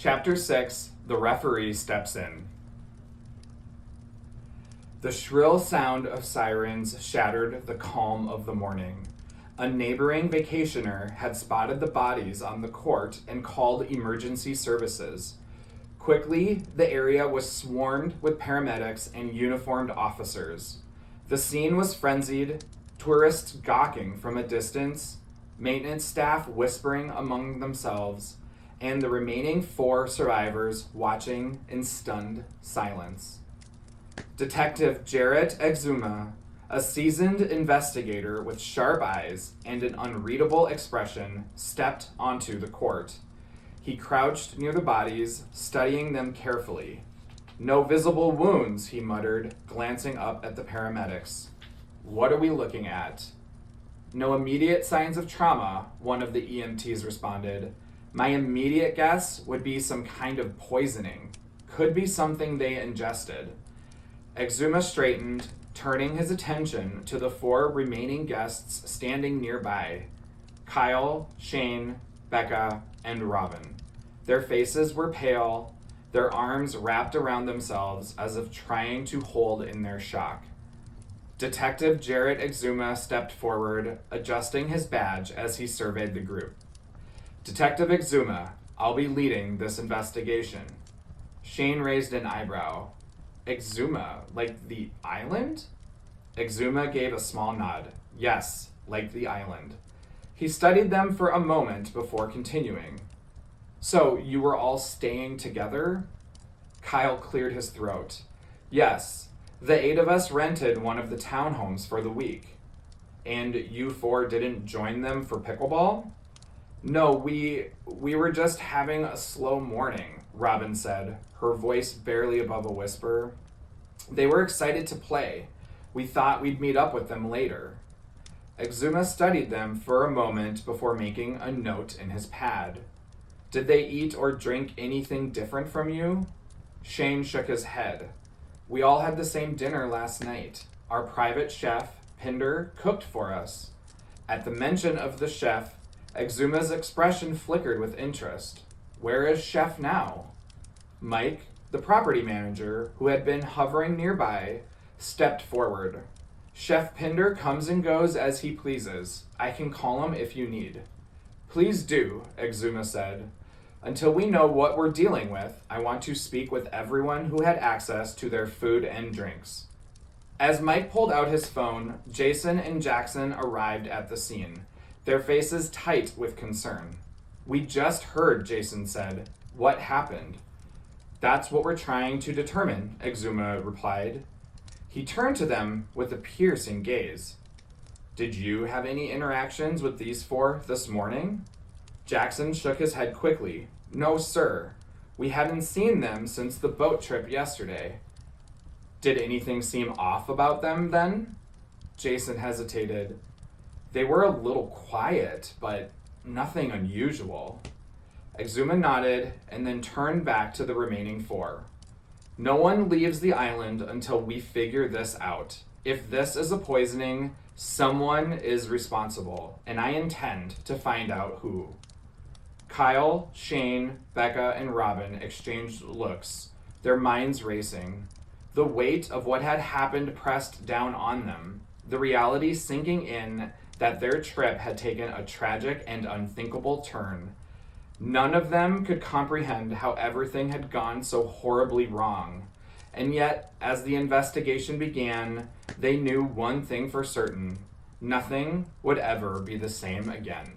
Chapter 6, The Referee Steps In. The shrill sound of sirens shattered the calm of the morning. A neighboring vacationer had spotted the bodies on the court and called emergency services. Quickly, the area was swarmed with paramedics and uniformed officers. The scene was frenzied, tourists gawking from a distance, maintenance staff whispering among themselves, and the remaining 4 survivors watching in stunned silence. Detective Jarrett Exuma, a seasoned investigator with sharp eyes and an unreadable expression, stepped onto the court. He crouched near the bodies, studying them carefully. "No visible wounds," he muttered, glancing up at the paramedics. "What are we looking at?" "No immediate signs of trauma," one of the EMTs responded. "My immediate guess would be some kind of poisoning. Could be something they ingested." Exuma straightened, turning his attention to the 4 remaining guests standing nearby: Kyle, Shane, Becca, and Robin. Their faces were pale, their arms wrapped around themselves as if trying to hold in their shock. Detective Jarrett Exuma stepped forward, adjusting his badge as he surveyed the group. "Detective Exuma, I'll be leading this investigation." Shane raised an eyebrow. "Exuma, like the island?" Exuma gave a small nod. "Yes, like the island." He studied them for a moment before continuing. "So, you were all staying together?" Kyle cleared his throat. "Yes, the 8 of us rented one of the townhomes for the week." "And you 4 didn't join them for pickleball?" "No, we were just having a slow morning," Robin said, her voice barely above a whisper. "They were excited to play. We thought we'd meet up with them later." Exuma studied them for a moment before making a note in his pad. "Did they eat or drink anything different from you?" Shane shook his head. "We all had the same dinner last night. Our private chef, Pinder, cooked for us." At the mention of the chef, Exuma's expression flickered with interest. "Where is Chef now?" Mike, the property manager, who had been hovering nearby, stepped forward. "Chef Pinder comes and goes as he pleases. I can call him if you need." "Please do," Exuma said. "Until we know what we're dealing with, I want to speak with everyone who had access to their food and drinks." As Mike pulled out his phone, Jason and Jackson arrived at the scene, their faces tight with concern. "We just heard," Jason said. "What happened?" "That's what we're trying to determine," Exuma replied. He turned to them with a piercing gaze. "Did you have any interactions with these 4 this morning?" Jackson shook his head quickly. "No, sir. We hadn't seen them since the boat trip yesterday." "Did anything seem off about them then?" Jason hesitated. "They were a little quiet, but nothing unusual." Exuma nodded and then turned back to the remaining 4. "No one leaves the island until we figure this out. If this is a poisoning, someone is responsible, and I intend to find out who." Kyle, Shane, Becca, and Robin exchanged looks, their minds racing. The weight of what had happened pressed down on them, the reality sinking in that their trip had taken a tragic and unthinkable turn. None of them could comprehend how everything had gone so horribly wrong. And yet, as the investigation began, they knew one thing for certain: nothing would ever be the same again.